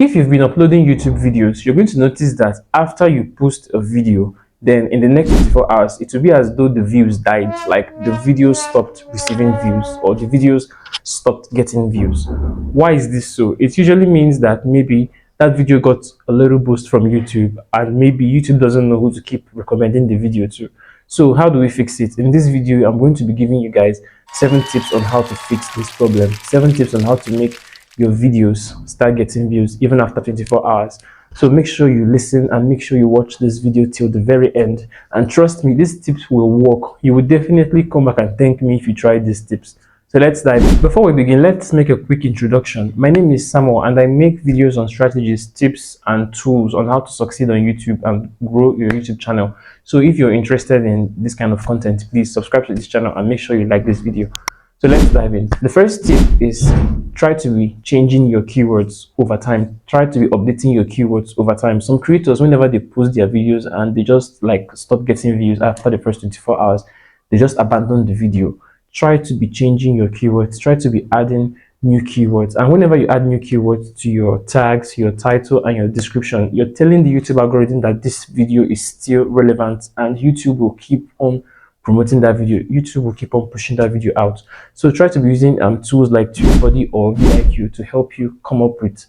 If you've been uploading YouTube videos, you're going to notice that after you post a video, then in the next 24 hours, it will be as though the views died, like the video stopped receiving views or the videos stopped getting views. Why is this so? It usually means that maybe that video got a little boost from YouTube and maybe YouTube doesn't know who to keep recommending the video to. So how do we fix it? In this video, I'm going to be giving you guys 7 tips on how to fix this problem, 7 tips on how to make your videos start getting views even after 24 hours. So make sure you listen and make sure you watch this video till the very end, and trust me, these tips will work. You will definitely come back and thank me if you try these tips. So let's dive in. Before we begin, let's make a quick introduction. My name is Samuel and I make videos on strategies, tips and tools on how to succeed on YouTube and grow your YouTube channel. So if you're interested in this kind of content, please subscribe to this channel and make sure you like this video. So let's dive in. The first tip is try to be changing your keywords over time. Try to be updating your keywords over time. Some creators, whenever they post their videos and they just like stop getting views after the first 24 hours, they just abandon the video. Try to be changing your keywords. Try to be adding new keywords. And whenever you add new keywords to your tags, your title, and your description, you're telling the YouTube algorithm that this video is still relevant and YouTube will keep on promoting that video. YouTube will keep on pushing that video out. So try to be using tools like TubeBuddy or VIQ to help you come up with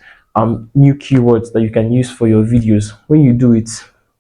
new keywords that you can use for your videos. When you do it,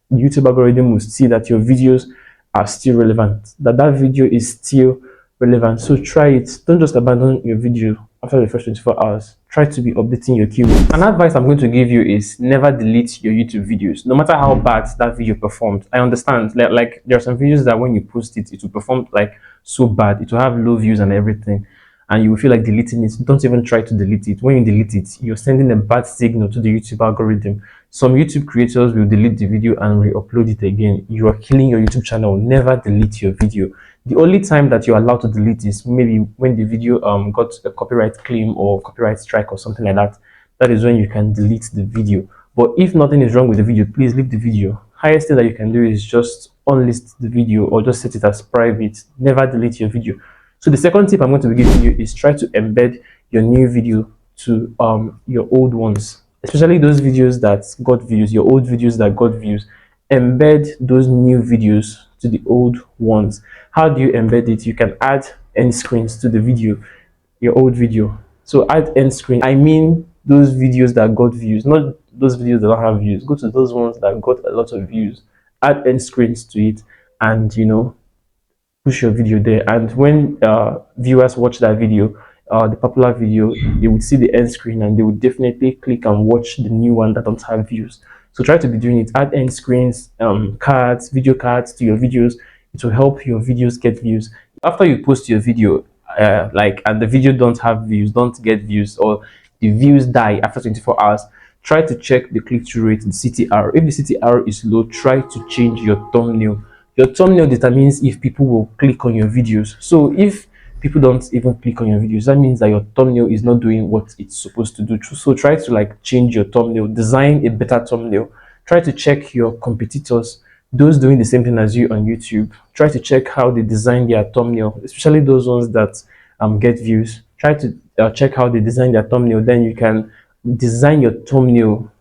the YouTube algorithm will see that your videos are still relevant, that video is still relevant. So try it. Don't just abandon your video after the first 24 hours. Try to be updating your keywords. An advice I'm going to give you is never delete your YouTube videos, no matter how bad that video performed. I understand, like there are some videos that when you post it, it will perform like so bad, it will have low views and everything, and you will feel like deleting it. Don't even try to delete it. When you delete it, you're sending a bad signal to the YouTube algorithm. Some YouTube creators will delete the video and re-upload it again. You are killing your YouTube channel. Never delete your video. The only time that you're allowed to delete is maybe when the video got a copyright claim or copyright strike or something like that. That is when you can delete the video. But if nothing is wrong with the video, please leave the video. Highest thing that you can do is just unlist the video or just set it as private. Never delete your video. So the second tip I'm going to be giving you is try to embed your new video to your old ones, especially those videos that got views, your old videos that got views. Embed those new videos to the old ones. How do you embed it? You can add end screens to the video, your old video. So add end screen. I mean those videos that got views, not those videos that don't have views. Go to those ones that got a lot of views. Add end screens to it, and push your video there. And when viewers watch that video, the popular video, they would see the end screen and they would definitely click and watch the new one that don't have views. So try to be doing it. Add end screens, cards, video cards to your videos. It will help your videos get views. After you post your video, and the video don't have views, don't get views, or the views die after 24 hours, try to check the click-through rate, the CTR. If the CTR is low, try to change your thumbnail. Your thumbnail determines if people will click on your videos. So if people don't even click on your videos, that means that your thumbnail is not doing what it's supposed to do. So try to change your thumbnail, design a better thumbnail. Try to check your competitors, those doing the same thing as you on YouTube. Try to check how they design their thumbnail, especially those ones that get views. Try to check how they design their thumbnail. Then you can design your thumbnail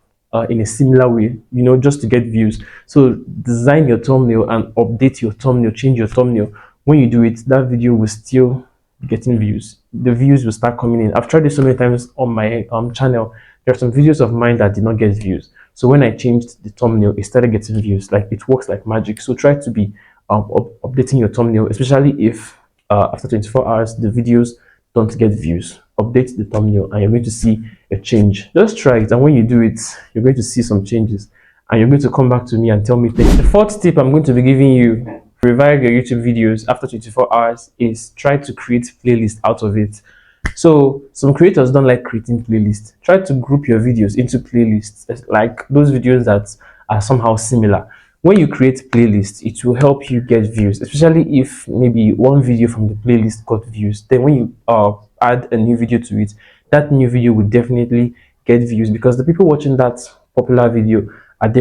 in a similar way, just to get views. So design your thumbnail and update your thumbnail, change your thumbnail. When you do it, that video will still be getting views. The views will start coming in. I've tried this so many times on my channel. There are some videos of mine that did not get views. So when I changed the thumbnail, it started getting views. Like, it works like magic. So try to be updating your thumbnail, especially if after 24 hours the videos don't get views. Update the thumbnail and you're going to see a change. Just try it, and when you do it, you're going to see some changes and you're going to come back to me and tell me things. The fourth tip I'm going to be giving you to revive your YouTube videos after 24 hours is try to create playlists out of it. So some creators don't like creating playlists. Try to group your videos into playlists, like those videos that are somehow similar. When you create playlists, it will help you get views, especially if maybe one video from the playlist got views. Then when you add a new video to it, that new video will definitely get views, because the people watching that popular video will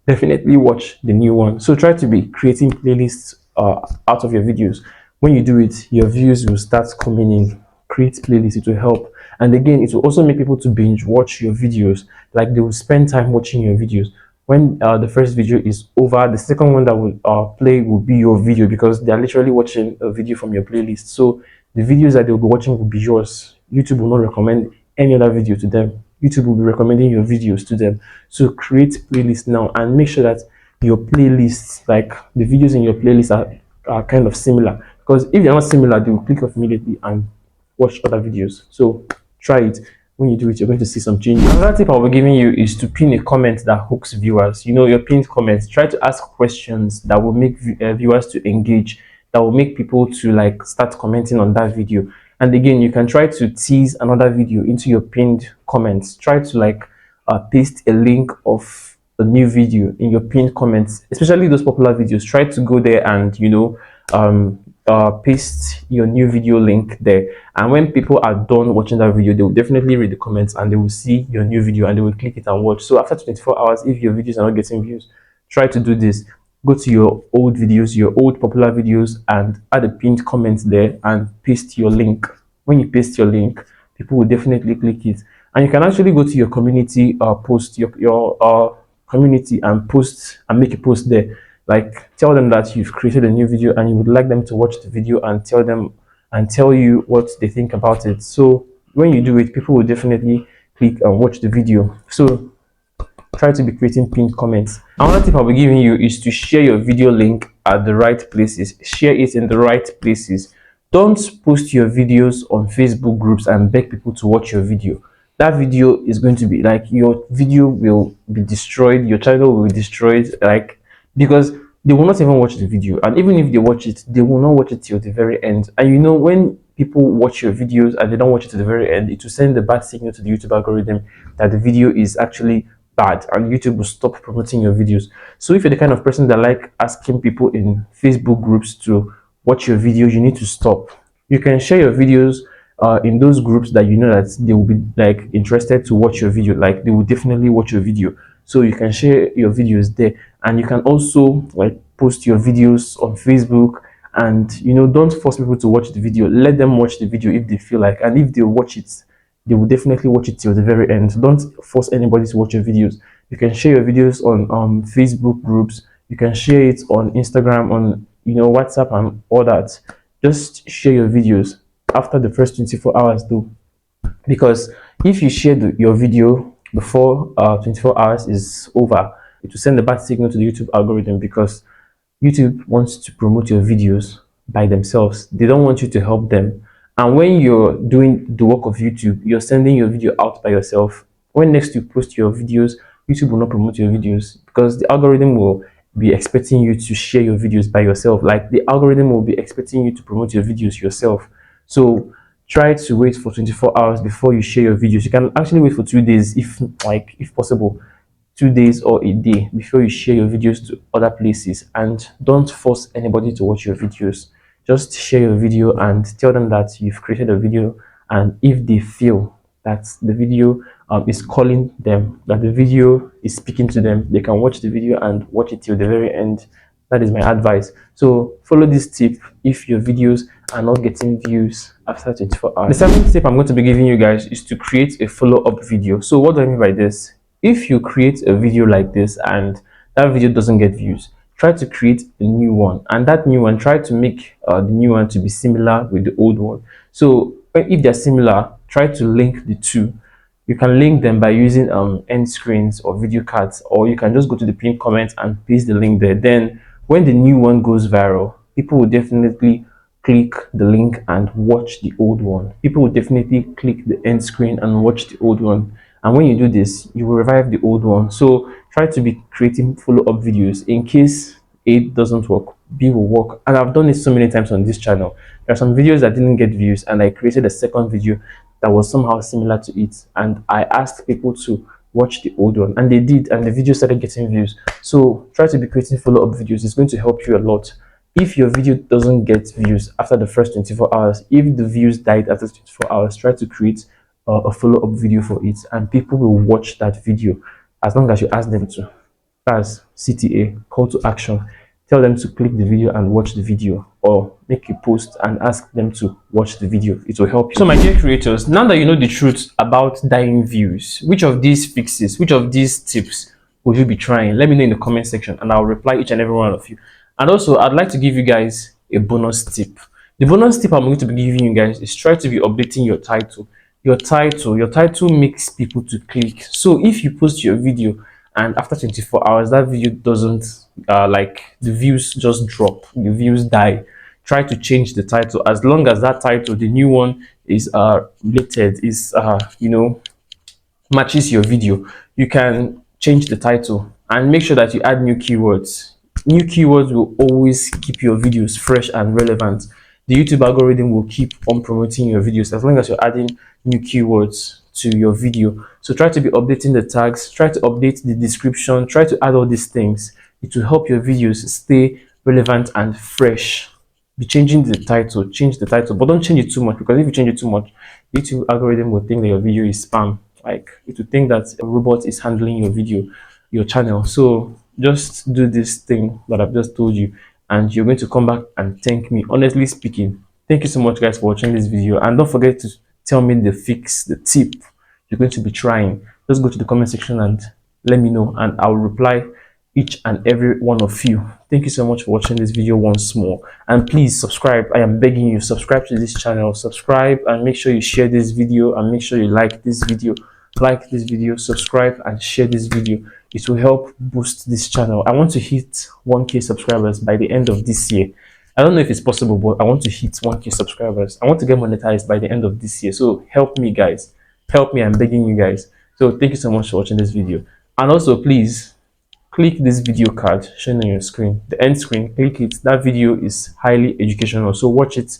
definitely watch the new one. So try to be creating playlists out of your videos. When you do it, your views will start coming in. Create playlists, it will help. And again, it will also make people to binge watch your videos. Like they will spend time watching your videos. When the first video is over, the second one that will play will be your video, because they are literally watching a video from your playlist. So the videos that they'll be watching will be yours. YouTube will not recommend any other video to them. YouTube will be recommending your videos to them. So create playlists now and make sure that your playlists, like the videos in your playlist, are kind of similar. Because if they're not similar, they will click off immediately and watch other videos. So try it. When you do it, you're going to see some changes. Another tip I'll be giving you is to pin a comment that hooks viewers. You know, your pinned comments, try to ask questions that will make viewers to engage, that will make people to like start commenting on that video. And again, you can try to tease another video into your pinned comments. Try to like paste a link of a new video in your pinned comments, especially those popular videos. Try to go there and, you know, paste your new video link there, and when people are done watching that video, they will definitely read the comments and they will see your new video and they will click it and watch. So after 24 hours, if your videos are not getting views, try to do this. Go to your old videos, your old popular videos, and add a pinned comment there and paste your link. When you paste your link, people will definitely click it. And you can actually go to your community post, your community, and post and make a post there. Like tell them that you've created a new video and you would like them to watch the video and tell you what they think about it. So when you do it, people will definitely click and watch the video. So try to be creating pinned comments. Another tip I'll be giving you is to share your video link at the right places. Share it in the right places. Don't post your videos on Facebook groups and beg people to watch your video. That video is going to be like, your video will be destroyed, your channel will be destroyed, like, because they will not even watch the video, and even if they watch it, they will not watch it till the very end. And you know, when people watch your videos and they don't watch it to the very end, it will send a bad signal to the YouTube algorithm that the video is actually bad, and YouTube will stop promoting your videos. So if you're the kind of person that like asking people in Facebook groups to watch your video, you need to stop. You can share your videos in those groups that you know that they will be like interested to watch your video, like they will definitely watch your video. So you can share your videos there, and you can also like post your videos on Facebook. And you know, don't force people to watch the video. Let them watch the video if they feel like, and if they watch it, they will definitely watch it till the very end. Don't force anybody to watch your videos. You can share your videos on Facebook groups. You can share it on Instagram, on, you know, WhatsApp and all that. Just share your videos after the first 24 hours though, because if you share your video before 24 hours is over, it will send a bad signal to the YouTube algorithm, because YouTube wants to promote your videos by themselves. They don't want you to help them. And when you're doing the work of YouTube, you're sending your video out by yourself. When next you post your videos, YouTube will not promote your videos, because the algorithm will be expecting you to share your videos by yourself. Like the algorithm will be expecting you to promote your videos yourself. So try to wait for 24 hours before you share your videos. You can actually wait for 2 days if possible. 2 days or a day before you share your videos to other places. And don't force anybody to watch your videos. Just share your video and tell them that you've created a video, and if they feel that the video is calling them, that the video is speaking to them, they can watch the video and watch it till the very end. That is my advice. So follow this tip if your videos are not getting views after 24 hours. The seventh tip I'm going to be giving you guys is to create a follow-up video. So what do I mean by this? If you create a video like this and that video doesn't get views, try to create a new one, and that new one, try to make the new one to be similar with the old one. So if they're similar, try to link the two. You can link them by using end screens or video cards, or you can just go to the pinned comment and paste the link there. Then when the new one goes viral, people will definitely click the link and watch the old one. People will definitely click the end screen and watch the old one. And when you do this, you will revive the old one. So try to be creating follow-up videos. In case A doesn't work, B will work. And I've done it so many times on this channel. There are some videos that didn't get views, and I created a second video that was somehow similar to it, and I asked people to watch the old one, and they did, and the video started getting views. So try to be creating follow-up videos. It's going to help you a lot. If your video doesn't get views after the first 24 hours, if the views died after 24 hours, try to create a follow-up video for it, and people will watch that video as long as you ask them to. That's CTA, call to action. tell them to click the video and watch the video, or make a post and ask them to watch the video. It will help you. So my dear creators, now that you know the truth about dying views, which of these fixes, which of these tips will you be trying? Let me know in the comment section and I'll reply each and every one of you. And also, I'd like to give you guys a bonus tip. The bonus tip I'm going to be giving you guys is try to be updating your title. Your title makes people to click. So if you post your video and after 24 hours that video doesn't like, the views just drop, the views die, try to change the title. As long as that title, the new one, is related, is matches your video, you can change the title and make sure that you add new keywords. New keywords will always keep your videos fresh and relevant. The YouTube algorithm will keep on promoting your videos as long as you're adding new keywords to your video. So try to be updating the tags, try to update the description, try to add all these things. It will help your videos stay relevant and fresh. Be changing the title, change the title, but don't change it too much, because if you change it too much, YouTube algorithm will think that your video is spam. Like, it will think that a robot is handling your video, your channel. So just do this thing that I've just told you, and you're going to come back and thank me. Honestly speaking, thank you so much guys for watching this video, and don't forget to tell me the fix, the tip you're going to be trying. Just go to the comment section and let me know, and I'll reply each and every one of you. Thank you so much for watching this video once more, and please subscribe. I am begging you, subscribe to this channel, subscribe, and make sure you share this video, and make sure you like this video, subscribe and share this video. It will help boost this channel. I want to hit 1k subscribers by the end of this year. I don't know if it's possible, but I want to hit 1k subscribers. I want to get monetized by the end of this year. So help me guys, help me. I'm begging you guys. So thank you so much for watching this video, and also please click this video card showing on your screen, the end screen. Click it. That video is highly educational, so watch it